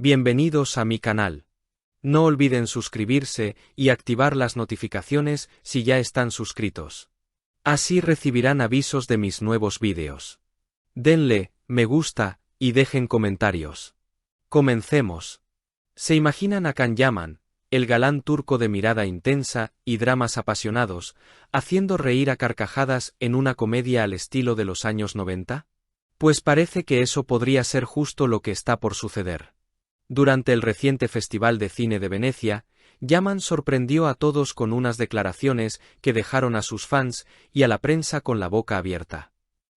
Bienvenidos a mi canal. No olviden suscribirse y activar las notificaciones si ya están suscritos. Así recibirán avisos de mis nuevos vídeos. Denle me gusta y dejen comentarios. Comencemos. ¿Se imaginan a Can Yaman, el galán turco de mirada intensa y dramas apasionados, haciendo reír a carcajadas en una comedia al estilo de los años 90? Pues parece que eso podría ser justo lo que está por suceder. Durante el reciente Festival de Cine de Venecia, Yaman sorprendió a todos con unas declaraciones que dejaron a sus fans y a la prensa con la boca abierta.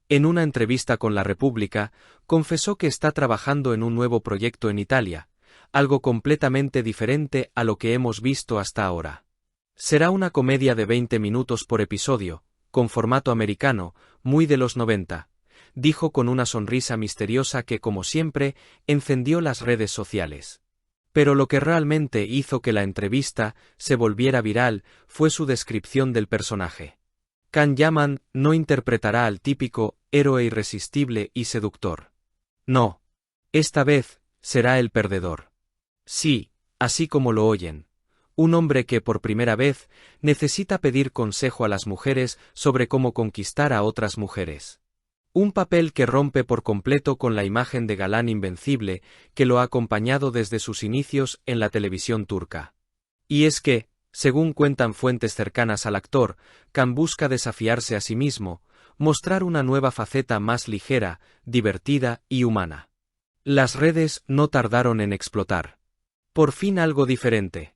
En una entrevista con La Repubblica, confesó que está trabajando en un nuevo proyecto en Italia, algo completamente diferente a lo que hemos visto hasta ahora. Será una comedia de 20 minutos por episodio, con formato americano, muy de los 90, dijo con una sonrisa misteriosa que, como siempre, encendió las redes sociales. Pero lo que realmente hizo que la entrevista se volviera viral fue su descripción del personaje. Can Yaman no interpretará al típico héroe irresistible y seductor. No. Esta vez, será el perdedor. Sí, así como lo oyen. Un hombre que por primera vez necesita pedir consejo a las mujeres sobre cómo conquistar a otras mujeres. Un papel que rompe por completo con la imagen de galán invencible que lo ha acompañado desde sus inicios en la televisión turca. Y es que, según cuentan fuentes cercanas al actor, Can busca desafiarse a sí mismo, mostrar una nueva faceta más ligera, divertida y humana. Las redes no tardaron en explotar. Por fin algo diferente.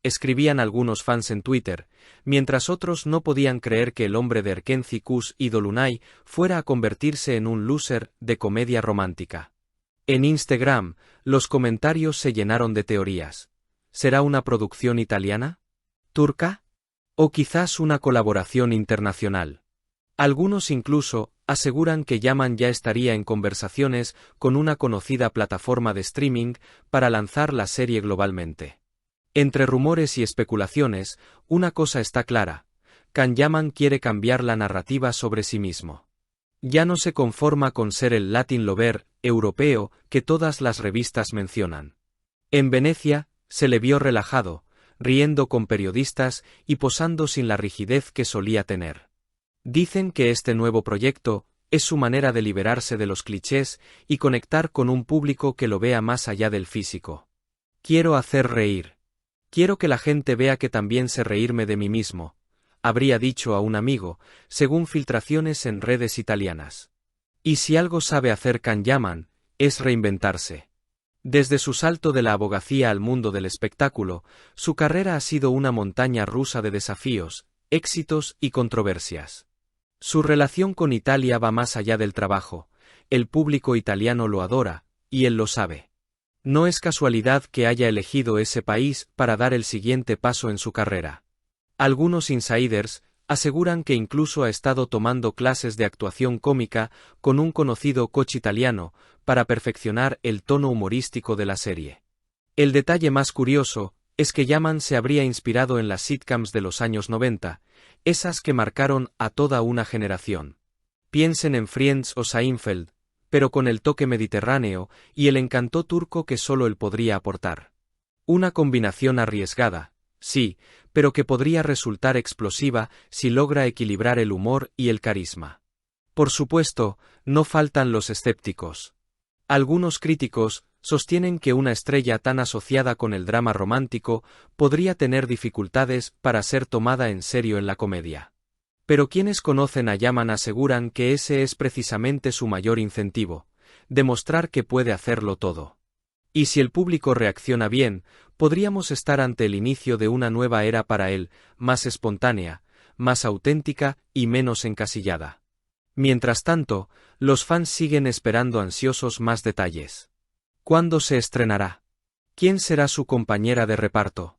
Escribían algunos fans en Twitter, mientras otros no podían creer que el hombre de Erkenci Kuş y Dolunay fuera a convertirse en un loser de comedia romántica. En Instagram, los comentarios se llenaron de teorías. ¿Será una producción italiana? ¿Turca? ¿O quizás una colaboración internacional? Algunos incluso aseguran que Yaman ya estaría en conversaciones con una conocida plataforma de streaming para lanzar la serie globalmente. Entre rumores y especulaciones, una cosa está clara: Can Yaman quiere cambiar la narrativa sobre sí mismo. Ya no se conforma con ser el Latin lover europeo que todas las revistas mencionan. En Venecia, se le vio relajado, riendo con periodistas y posando sin la rigidez que solía tener. Dicen que este nuevo proyecto es su manera de liberarse de los clichés y conectar con un público que lo vea más allá del físico. Quiero hacer reír. Quiero que la gente vea que también sé reírme de mí mismo, habría dicho a un amigo, según filtraciones en redes italianas. Y si algo sabe hacer Can Yaman, es reinventarse. Desde su salto de la abogacía al mundo del espectáculo, su carrera ha sido una montaña rusa de desafíos, éxitos y controversias. Su relación con Italia va más allá del trabajo, el público italiano lo adora, y él lo sabe. No es casualidad que haya elegido ese país para dar el siguiente paso en su carrera. Algunos insiders aseguran que incluso ha estado tomando clases de actuación cómica con un conocido coach italiano para perfeccionar el tono humorístico de la serie. El detalle más curioso es que Yaman se habría inspirado en las sitcoms de los años 90, esas que marcaron a toda una generación. Piensen en Friends o Seinfeld, pero con el toque mediterráneo y el encanto turco que solo él podría aportar. Una combinación arriesgada, sí, pero que podría resultar explosiva si logra equilibrar el humor y el carisma. Por supuesto, no faltan los escépticos. Algunos críticos sostienen que una estrella tan asociada con el drama romántico podría tener dificultades para ser tomada en serio en la comedia. Pero quienes conocen a Yaman aseguran que ese es precisamente su mayor incentivo, demostrar que puede hacerlo todo. Y si el público reacciona bien, podríamos estar ante el inicio de una nueva era para él, más espontánea, más auténtica y menos encasillada. Mientras tanto, los fans siguen esperando ansiosos más detalles. ¿Cuándo se estrenará? ¿Quién será su compañera de reparto?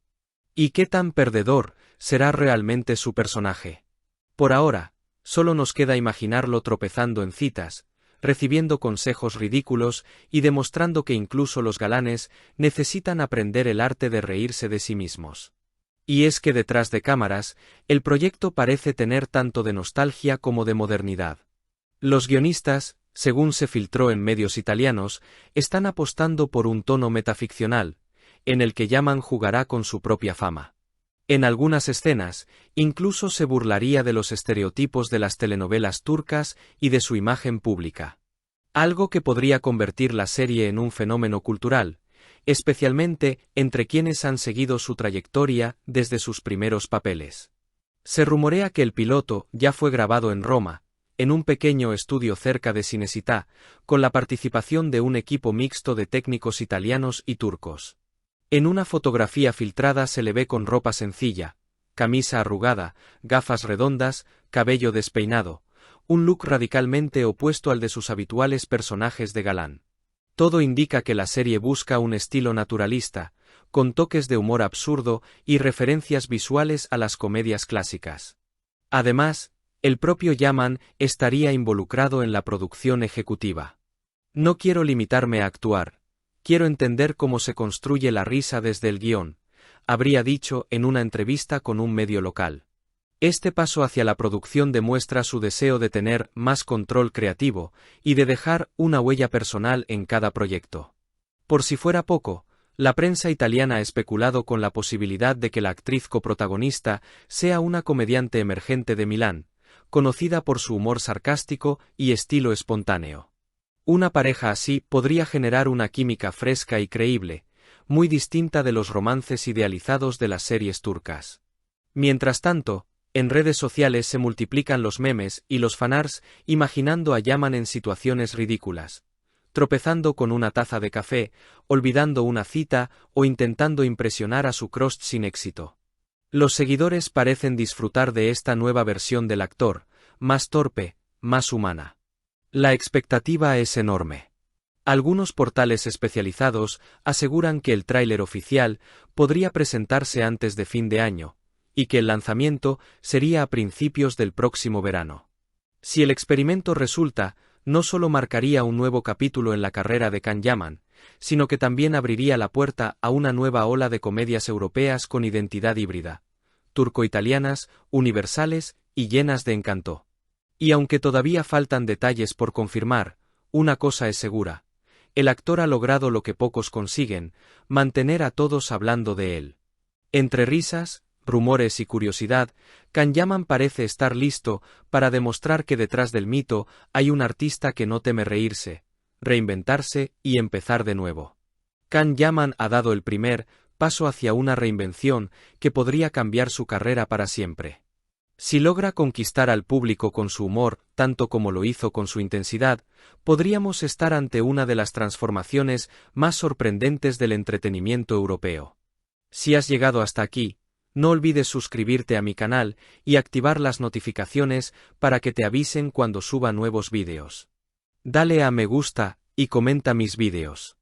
¿Y qué tan perdedor será realmente su personaje? Por ahora, solo nos queda imaginarlo tropezando en citas, recibiendo consejos ridículos y demostrando que incluso los galanes necesitan aprender el arte de reírse de sí mismos. Y es que detrás de cámaras, el proyecto parece tener tanto de nostalgia como de modernidad. Los guionistas Según se filtró en medios italianos, están apostando por un tono metaficcional, en el que Yaman jugará con su propia fama. En algunas escenas, incluso se burlaría de los estereotipos de las telenovelas turcas y de su imagen pública. Algo que podría convertir la serie en un fenómeno cultural, especialmente entre quienes han seguido su trayectoria desde sus primeros papeles. Se rumorea que el piloto ya fue grabado en Roma, en un pequeño estudio cerca de Cinecittà, con la participación de un equipo mixto de técnicos italianos y turcos. En una fotografía filtrada se le ve con ropa sencilla, camisa arrugada, gafas redondas, cabello despeinado, un look radicalmente opuesto al de sus habituales personajes de galán. Todo indica que la serie busca un estilo naturalista, con toques de humor absurdo y referencias visuales a las comedias clásicas. Además, el propio Yaman estaría involucrado en la producción ejecutiva. No quiero limitarme a actuar, quiero entender cómo se construye la risa desde el guión, habría dicho en una entrevista con un medio local. Este paso hacia la producción demuestra su deseo de tener más control creativo y de dejar una huella personal en cada proyecto. Por si fuera poco, la prensa italiana ha especulado con la posibilidad de que la actriz coprotagonista sea una comediante emergente de Milán, conocida por su humor sarcástico y estilo espontáneo. Una pareja así podría generar una química fresca y creíble, muy distinta de los romances idealizados de las series turcas. Mientras tanto, en redes sociales se multiplican los memes y los fanarts imaginando a Yaman en situaciones ridículas, tropezando con una taza de café, olvidando una cita o intentando impresionar a su crush sin éxito. Los seguidores parecen disfrutar de esta nueva versión del actor, más torpe, más humana. La expectativa es enorme. Algunos portales especializados aseguran que el tráiler oficial podría presentarse antes de fin de año, y que el lanzamiento sería a principios del próximo verano. Si el experimento resulta, no solo marcaría un nuevo capítulo en la carrera de Can Yaman, sino que también abriría la puerta a una nueva ola de comedias europeas con identidad híbrida, turco-italianas, universales y llenas de encanto. Y aunque todavía faltan detalles por confirmar, una cosa es segura, el actor ha logrado lo que pocos consiguen, mantener a todos hablando de él. Entre risas, rumores y curiosidad, Can Yaman parece estar listo para demostrar que detrás del mito hay un artista que no teme reírse, reinventarse y empezar de nuevo. Can Yaman ha dado el primer paso hacia una reinvención que podría cambiar su carrera para siempre. Si logra conquistar al público con su humor, tanto como lo hizo con su intensidad, podríamos estar ante una de las transformaciones más sorprendentes del entretenimiento europeo. Si has llegado hasta aquí, no olvides suscribirte a mi canal y activar las notificaciones para que te avisen cuando suba nuevos vídeos. Dale a me gusta y comenta mis vídeos.